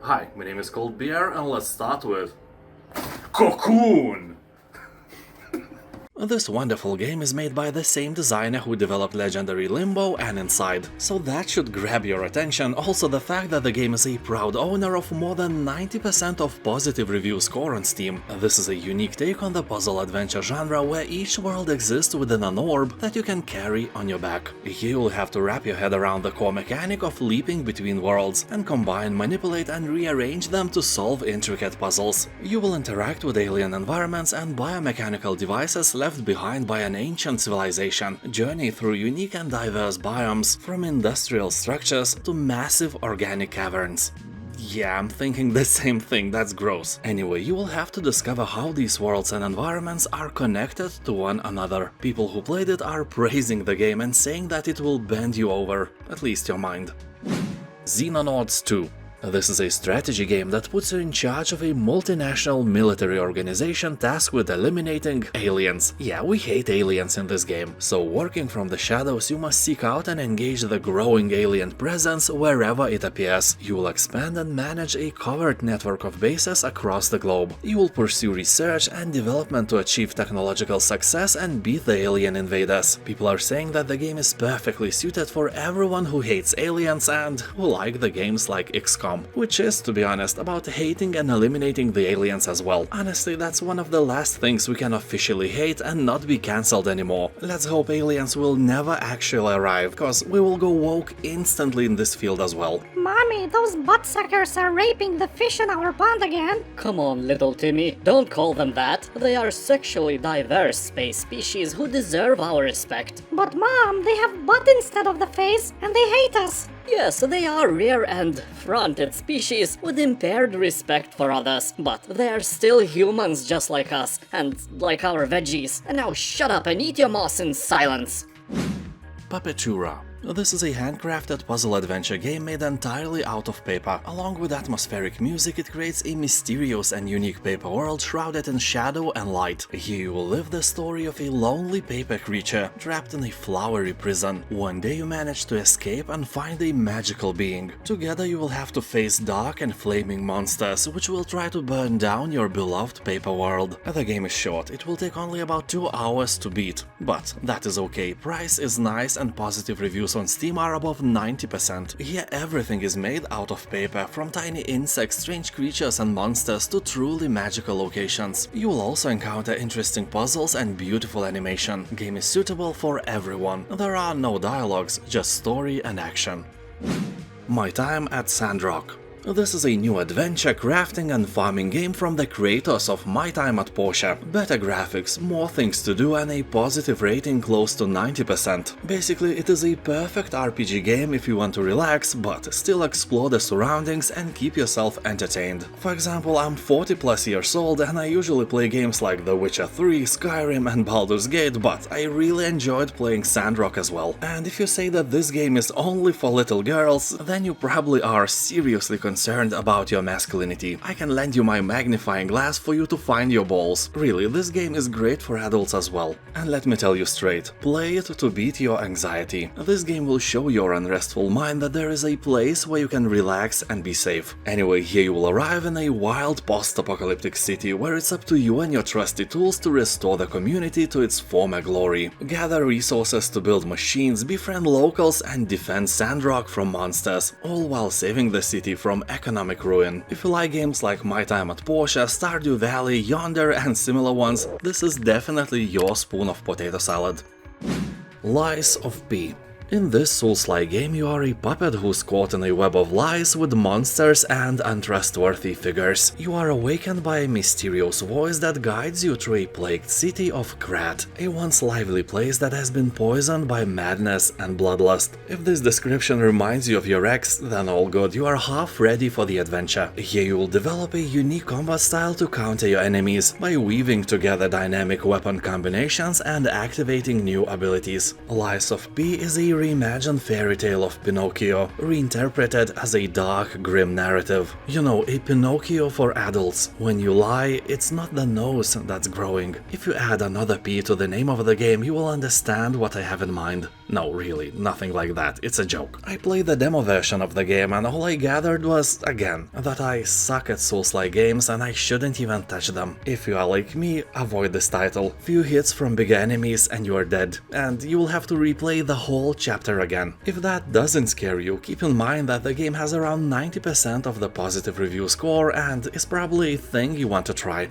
Hi, my name is Cold Beer, and let's start with COCOON! This wonderful game is made by the same designer who developed legendary Limbo and Inside, so that should grab your attention. Also the fact that the game is a proud owner of more than 90% of positive review score on Steam. This is a unique take on the puzzle-adventure genre where each world exists within an orb that you can carry on your back. Here you'll have to wrap your head around the core mechanic of leaping between worlds and combine, manipulate and rearrange them to solve intricate puzzles. You will interact with alien environments and biomechanical devices left behind by an ancient civilization, journey through unique and diverse biomes, from industrial structures to massive organic caverns. Yeah, I'm thinking the same thing, that's gross. Anyway, you will have to discover how these worlds and environments are connected to one another. People who played it are praising the game and saying that it will bend you over, at least your mind. Xenonauts 2. This is a strategy game that puts you in charge of a multinational military organization tasked with eliminating aliens. Yeah, we hate aliens in this game. So working from the shadows, you must seek out and engage the growing alien presence wherever it appears. You will expand and manage a covert network of bases across the globe. You will pursue research and development to achieve technological success and beat the alien invaders. People are saying that the game is perfectly suited for everyone who hates aliens and who like the games like XCOM. Which is, to be honest, about hating and eliminating the aliens as well. Honestly, that's one of the last things we can officially hate and not be cancelled anymore. Let's hope aliens will never actually arrive, cause we will go woke instantly in this field as well. Mommy, those buttsuckers are raping the fish in our pond again. Come on, little Timmy, don't call them that. They are sexually diverse space species who deserve our respect. But Mom, they have butt instead of the face, and they hate us. Yes, they are rear and fronted species with impaired respect for others, but they're still humans just like us, and like our veggies. And now shut up and eat your moss in silence. Papetura. This is a handcrafted puzzle-adventure game made entirely out of paper. Along with atmospheric music, it creates a mysterious and unique paper world shrouded in shadow and light. Here you will live the story of a lonely paper creature trapped in a flowery prison. One day you manage to escape and find a magical being. Together you will have to face dark and flaming monsters, which will try to burn down your beloved paper world. The game is short, it will take only about 2 hours to beat. But that is okay, price is nice and positive reviews on Steam are above 90%. Here everything is made out of paper, from tiny insects, strange creatures and monsters to truly magical locations. You will also encounter interesting puzzles and beautiful animation. Game is suitable for everyone. There are no dialogues, just story and action. My time at Sandrock. This is a new adventure, crafting and farming game from the creators of My Time at Porsche. Better graphics, more things to do and a positive rating close to 90%. Basically, it is a perfect RPG game if you want to relax, but still explore the surroundings and keep yourself entertained. For example, I'm 40 plus years old and I usually play games like The Witcher 3, Skyrim and Baldur's Gate, but I really enjoyed playing Sandrock as well. And if you say that this game is only for little girls, then you probably are seriously concerned about your masculinity. I can lend you my magnifying glass for you to find your balls. Really, this game is great for adults as well. And let me tell you straight, play it to beat your anxiety. This game will show your unrestful mind that there is a place where you can relax and be safe. Anyway, here you will arrive in a wild post-apocalyptic city where it's up to you and your trusty tools to restore the community to its former glory. Gather resources to build machines, befriend locals and defend Sandrock from monsters, all while saving the city from economic ruin. If you like games like My Time at Porsche, Stardew Valley, Yonder and similar ones, this is definitely your spoon of potato salad. Lies of P. In this Souls-like game, you are a puppet who's caught in a web of lies with monsters and untrustworthy figures. You are awakened by a mysterious voice that guides you through a plagued city of Krat, a once lively place that has been poisoned by madness and bloodlust. If this description reminds you of your ex, then all good, you are half ready for the adventure. Here you will develop a unique combat style to counter your enemies by weaving together dynamic weapon combinations and activating new abilities. Lies of P is a reimagined fairy tale of Pinocchio, reinterpreted as a dark, grim narrative. You know, a Pinocchio for adults. When you lie, it's not the nose that's growing. If you add another P to the name of the game, you will understand what I have in mind. No, really, nothing like that, it's a joke. I played the demo version of the game and all I gathered was, again, that I suck at Souls-like games and I shouldn't even touch them. If you are like me, avoid this title. Few hits from big enemies and you are dead, and you will have to replay the whole chapter again. If that doesn't scare you, keep in mind that the game has around 90% of the positive review score and is probably a thing you want to try.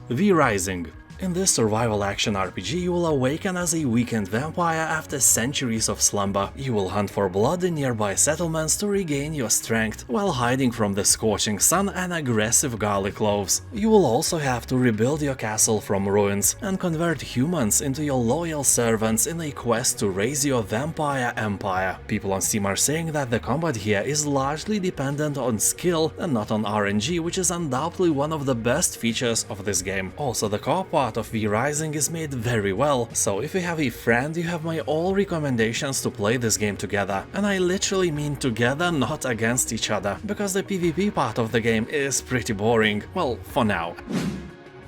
V-Rising. In this survival action RPG, you will awaken as a weakened vampire after centuries of slumber. You will hunt for blood in nearby settlements to regain your strength, while hiding from the scorching sun and aggressive garlic loaves. You will also have to rebuild your castle from ruins, and convert humans into your loyal servants in a quest to raise your vampire empire. People on Steam are saying that the combat here is largely dependent on skill and not on RNG, which is undoubtedly one of the best features of this game. Also, the co-op part of V-Rising is made very well, so if you have a friend, you have my all recommendations to play this game together. And I literally mean together, not against each other, because the PvP part of the game is pretty boring, well, for now.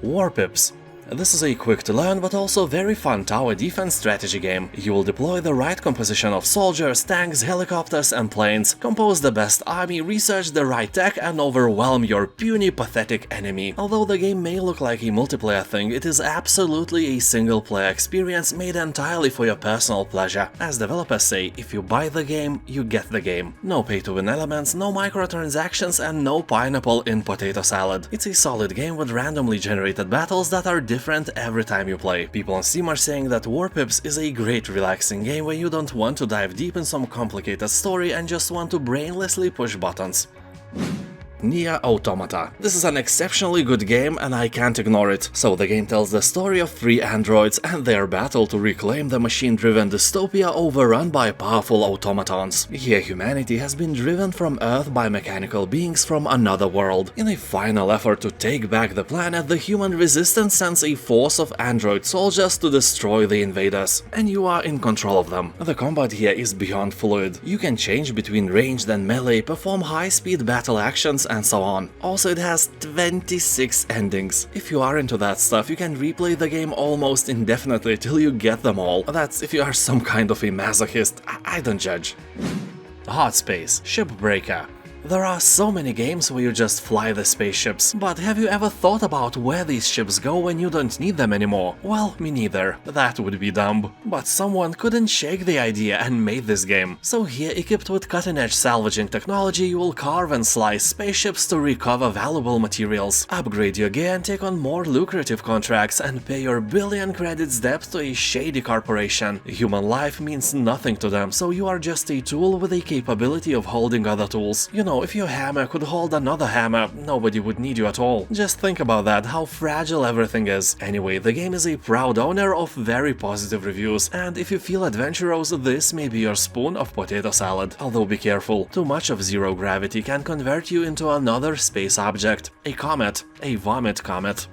Warpips. This is a quick to learn but also very fun tower defense strategy game. You will deploy the right composition of soldiers, tanks, helicopters and planes, compose the best army, research the right tech and overwhelm your puny pathetic enemy. Although the game may look like a multiplayer thing, it is absolutely a single player experience made entirely for your personal pleasure. As developers say, if you buy the game, you get the game. No pay to win elements, no microtransactions and no pineapple in potato salad. It's a solid game with randomly generated battles that are different every time you play. People on Steam are saying that Warpips is a great relaxing game where you don't want to dive deep in some complicated story and just want to brainlessly push buttons. NieR Automata. This is an exceptionally good game and I can't ignore it. So the game tells the story of 3 androids and their battle to reclaim the machine-driven dystopia overrun by powerful automatons. Here humanity has been driven from Earth by mechanical beings from another world. In a final effort to take back the planet, the human resistance sends a force of android soldiers to destroy the invaders, and you are in control of them. The combat here is beyond fluid. You can change between ranged and melee, perform high-speed battle actions and so on. Also, it has 26 endings. If you are into that stuff, you can replay the game almost indefinitely till you get them all. That's if you are some kind of a masochist. I don't judge. Hardspace, Shipbreaker. There are so many games where you just fly the spaceships, but have you ever thought about where these ships go when you don't need them anymore? Well, me neither. That would be dumb. But someone couldn't shake the idea and made this game. So here, equipped with cutting-edge salvaging technology, you will carve and slice spaceships to recover valuable materials, upgrade your gear and take on more lucrative contracts, and pay your billion credits debt to a shady corporation. Human life means nothing to them, so you are just a tool with a capability of holding other tools. You know, if your hammer could hold another hammer, nobody would need you at all. Just think about that, how fragile everything is. Anyway, the game is a proud owner of very positive reviews, and if you feel adventurous, this may be your spoon of potato salad. Although be careful, too much of zero gravity can convert you into another space object. A comet. A vomit comet.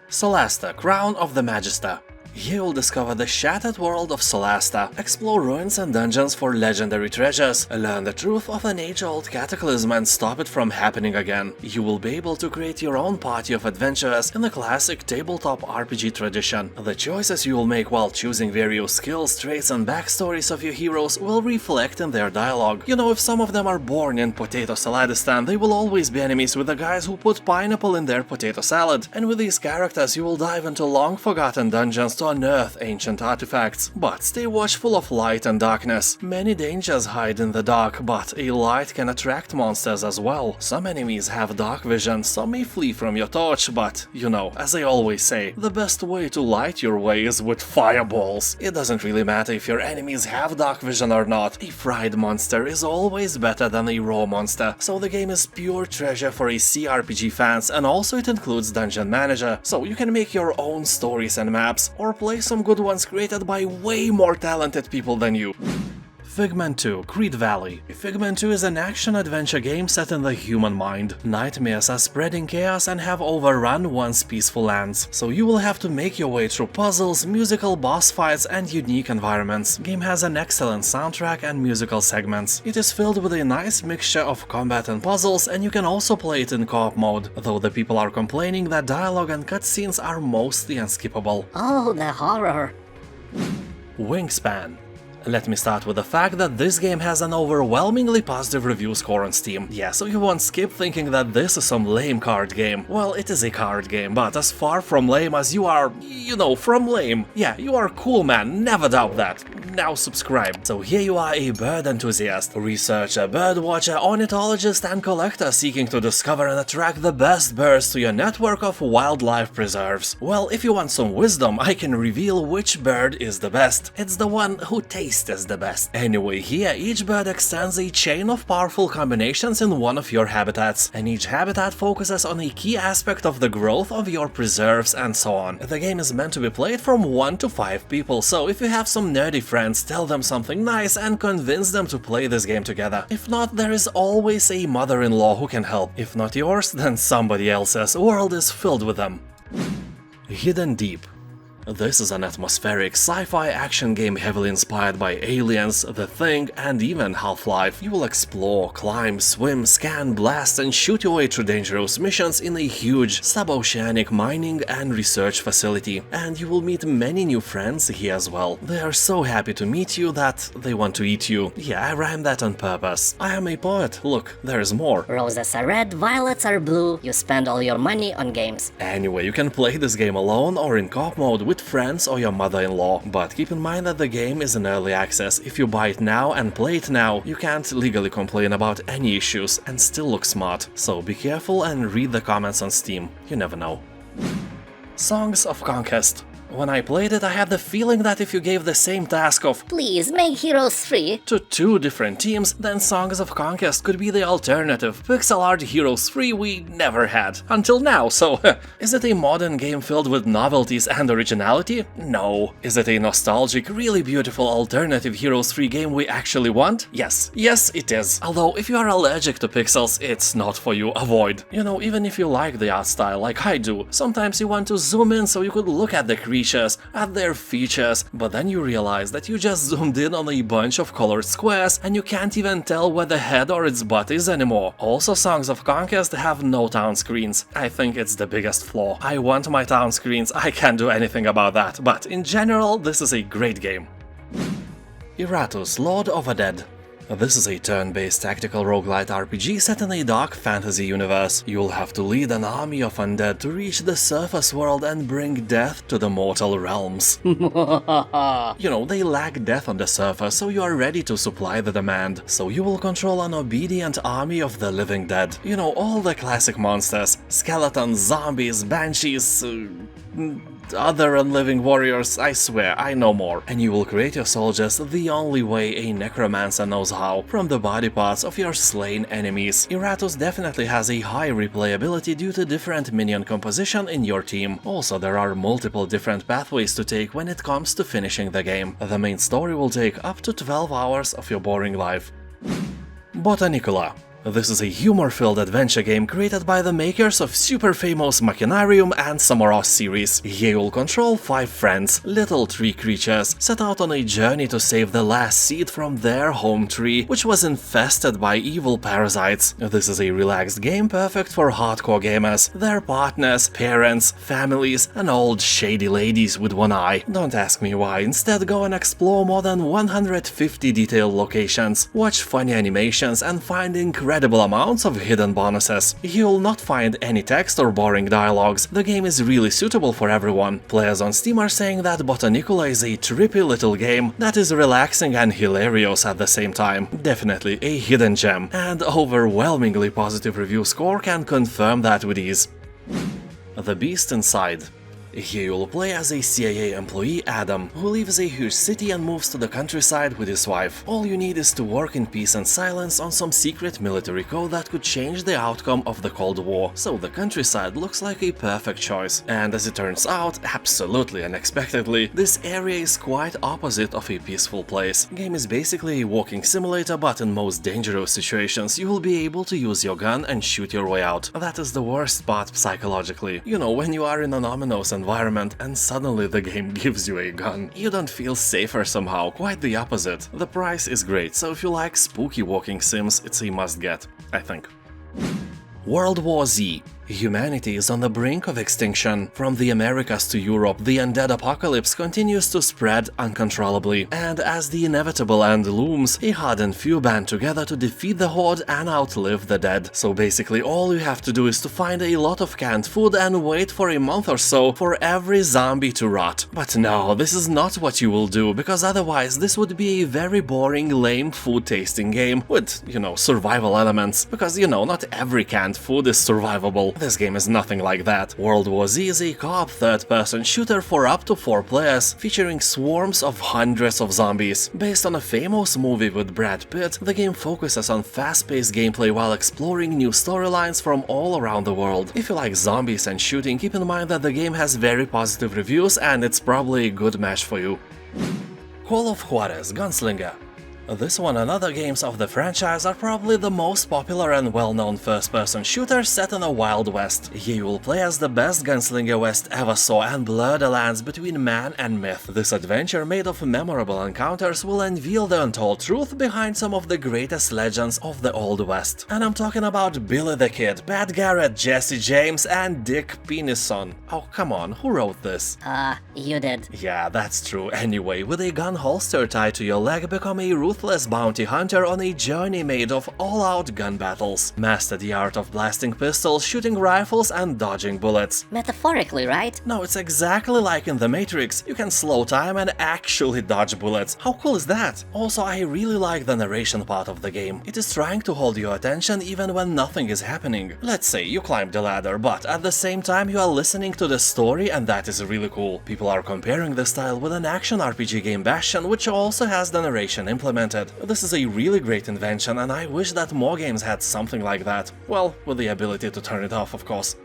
Solasta, Crown of the Magister. Here you'll discover the shattered world of Solasta, explore ruins and dungeons for legendary treasures, learn the truth of an age-old cataclysm and stop it from happening again. You will be able to create your own party of adventurers in the classic tabletop RPG tradition. The choices you will make while choosing various skills, traits and backstories of your heroes will reflect in their dialogue. You know, if some of them are born in Potato Saladistan, they will always be enemies with the guys who put pineapple in their potato salad. And with these characters you will dive into long-forgotten dungeons to unearth ancient artifacts. But stay watchful of light and darkness. Many dangers hide in the dark, but a light can attract monsters as well. Some enemies have dark vision, some may flee from your torch, but, you know, as I always say, the best way to light your way is with fireballs. It doesn't really matter if your enemies have dark vision or not, a fried monster is always better than a raw monster. So the game is pure treasure for a CRPG fans, and also it includes Dungeon Manager, so you can make your own stories and maps, or play some good ones created by way more talented people than you. Figment 2, Creed Valley. Figment 2 is an action-adventure game set in the human mind. Nightmares are spreading chaos and have overrun once peaceful lands, so you will have to make your way through puzzles, musical boss fights and unique environments. Game has an excellent soundtrack and musical segments. It is filled with a nice mixture of combat and puzzles, and you can also play it in co-op mode, though the people are complaining that dialogue and cutscenes are mostly unskippable. Oh, the horror. Wingspan. Let me start with the fact that this game has an overwhelmingly positive review score on Steam. Yeah, so you won't skip thinking that this is some lame card game. Well, it is a card game, but as far from lame as you are, you know, from lame. Yeah, you are cool, man, never doubt that. Now subscribe. So here you are, a bird enthusiast, researcher, bird watcher, ornithologist and collector seeking to discover and attract the best birds to your network of wildlife preserves. Well, if you want some wisdom, I can reveal which bird is the best. It's the one who tastes as the best. Anyway, here each bird extends a chain of powerful combinations in one of your habitats, and each habitat focuses on a key aspect of the growth of your preserves and so on. The game is meant to be played from 1 to 5 people, so if you have some nerdy friends, tell them something nice and convince them to play this game together. If not, there is always a mother-in-law who can help. If not yours, then somebody else's. World is filled with them. Hidden Deep. This is an atmospheric sci-fi action game heavily inspired by Aliens, The Thing, and even Half-Life. You will explore, climb, swim, scan, blast, and shoot your way through dangerous missions in a huge suboceanic mining and research facility. And you will meet many new friends here as well. They are so happy to meet you that they want to eat you. Yeah, I rhymed that on purpose. I am a poet. Look, there is more. Roses are red, violets are blue. You spend all your money on games. Anyway, you can play this game alone or in co-op mode with friends or your mother-in-law, but keep in mind that the game is in early access. If you buy it now and play it now, you can't legally complain about any issues and still look smart. So be careful and read the comments on Steam, you never know. Songs of Conquest. When I played it, I had the feeling that if you gave the same task of Please make heroes free to 2 different teams, then Songs of Conquest could be the alternative pixel art Heroes 3 we never had. Until now, so is it a modern game filled with novelties and originality? No. Is it a nostalgic, really beautiful alternative Heroes 3 game we actually want? Yes. Yes, it is. Although, if you are allergic to pixels, it's not for you, avoid. You know, even if you like the art style like I do, sometimes you want to zoom in so you could look at the creatures, at their features, but then you realize that you just zoomed in on a bunch of colored squares and you can't even tell where the head or its butt is anymore. Also, Songs of Conquest have no town screens. I think it's the biggest flaw. I want my town screens, I can't do anything about that, but in general, this is a great game. Iratus, Lord of the Dead. This is a turn-based tactical roguelite RPG set in a dark fantasy universe. You'll have to lead an army of undead to reach the surface world and bring death to the mortal realms. You know, they lack death on the surface, so you are ready to supply the demand. So you will control an obedient army of the living dead. You know, all the classic monsters. Skeletons, zombies, banshees, other unliving warriors, I swear, I know more. And you will create your soldiers the only way a necromancer knows how, from the body parts of your slain enemies. Iratus definitely has a high replayability due to different minion composition in your team. Also, there are multiple different pathways to take when it comes to finishing the game. The main story will take up to 12 hours of your boring life. Botanicula. This is a humor-filled adventure game created by the makers of super famous Machinarium and Samaros series. Here you'll control 5 friends, little tree creatures, set out on a journey to save the last seed from their home tree, which was infested by evil parasites. This is a relaxed game perfect for hardcore gamers, their partners, parents, families, and old shady ladies with one eye. Don't ask me why, instead go and explore more than 150 detailed locations, watch funny animations, and find incredible amounts of hidden bonuses. You'll not find any text or boring dialogues. The game is really suitable for everyone. Players on Steam are saying that Botanicula is a trippy little game that is relaxing and hilarious at the same time. Definitely a hidden gem, and overwhelmingly positive review score can confirm that with ease. The Beast Inside. Here you'll play as a CIA employee, Adam, who leaves a huge city and moves to the countryside with his wife. All you need is to work in peace and silence on some secret military code that could change the outcome of the Cold War, so the countryside looks like a perfect choice. And as it turns out, absolutely unexpectedly, this area is quite opposite of a peaceful place. Game is basically a walking simulator, but in most dangerous situations you will be able to use your gun and shoot your way out. That is the worst part psychologically. You know, when you are in an ominous environment and suddenly the game gives you a gun, you don't feel safer somehow, quite the opposite. The price is great, so if you like spooky walking sims, it's a must-get, I think. World War Z. Humanity is on the brink of extinction. From the Americas to Europe, the undead apocalypse continues to spread uncontrollably, and as the inevitable end looms, a hardened few band together to defeat the horde and outlive the dead. So basically all you have to do is to find a lot of canned food and wait for a month or so for every zombie to rot. But no, this is not what you will do, because otherwise this would be a very boring, lame food tasting game with, survival elements, because not every canned food is survivable. This game is nothing like that. World War Z is a co-op third-person shooter for up to 4 players, featuring swarms of hundreds of zombies. Based on a famous movie with Brad Pitt, the game focuses on fast-paced gameplay while exploring new storylines from all around the world. If you like zombies and shooting, keep in mind that the game has very positive reviews and it's probably a good match for you. Call of Juarez Gunslinger. This one and other games of the franchise are probably the most popular and well-known first-person shooters set in a Wild West. Here you will play as the best gunslinger West ever saw and blur the lines between man and myth. This adventure, made of memorable encounters, will unveil the untold truth behind some of the greatest legends of the Old West. And I'm talking about Billy the Kid, Pat Garrett, Jesse James, and Dick Penison. Oh, come on, who wrote this? You did. Yeah, that's true. Anyway, with a gun holster tied to your leg, become a ruthless bounty hunter on a journey made of all-out gun battles. Master the art of blasting pistols, shooting rifles, and dodging bullets. Metaphorically, right? No, it's exactly like in The Matrix. You can slow time and actually dodge bullets. How cool is that? Also, I really like the narration part of the game. It is trying to hold your attention even when nothing is happening. Let's say you climb the ladder, but at the same time you are listening to the story, and that is really cool. People are comparing the style with an action RPG game Bastion, which also has the narration implemented. This is a really great invention, and I wish that more games had something like that. Well, with the ability to turn it off, of course.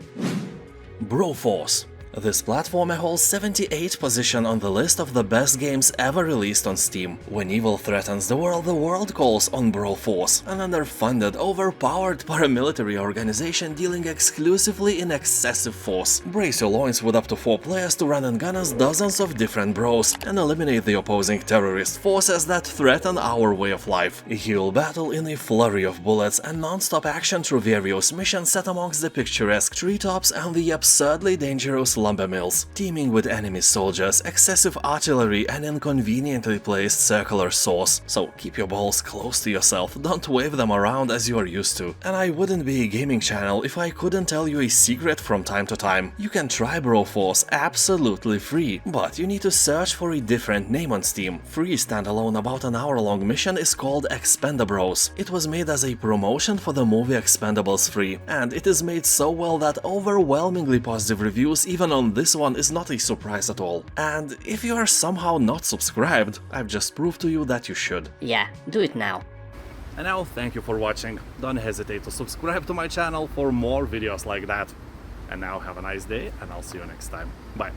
Broforce. This platformer holds 78th position on the list of the best games ever released on Steam. When evil threatens the world calls on Broforce, an underfunded, overpowered paramilitary organization dealing exclusively in excessive force. Brace your loins with up to 4 players to run and gun as dozens of different bros and eliminate the opposing terrorist forces that threaten our way of life. You'll battle in a flurry of bullets and non-stop action through various missions set amongst the picturesque treetops and the absurdly dangerous lumber mills, teeming with enemy soldiers, excessive artillery, and inconveniently placed circular saws. So keep your balls close to yourself, don't wave them around as you are used to. And I wouldn't be a gaming channel if I couldn't tell you a secret from time to time. You can try Broforce absolutely free, but you need to search for a different name on Steam. Free standalone about an hour-long mission is called Expendabros. It was made as a promotion for the movie Expendables 3, and it is made so well that overwhelmingly positive reviews even on this one is not a surprise at all. And if you are somehow not subscribed, I've just proved to you that you should. Yeah, do it now. And now, thank you for watching. Don't hesitate to subscribe to my channel for more videos like that. And now have a nice day, and I'll see you next time. Bye.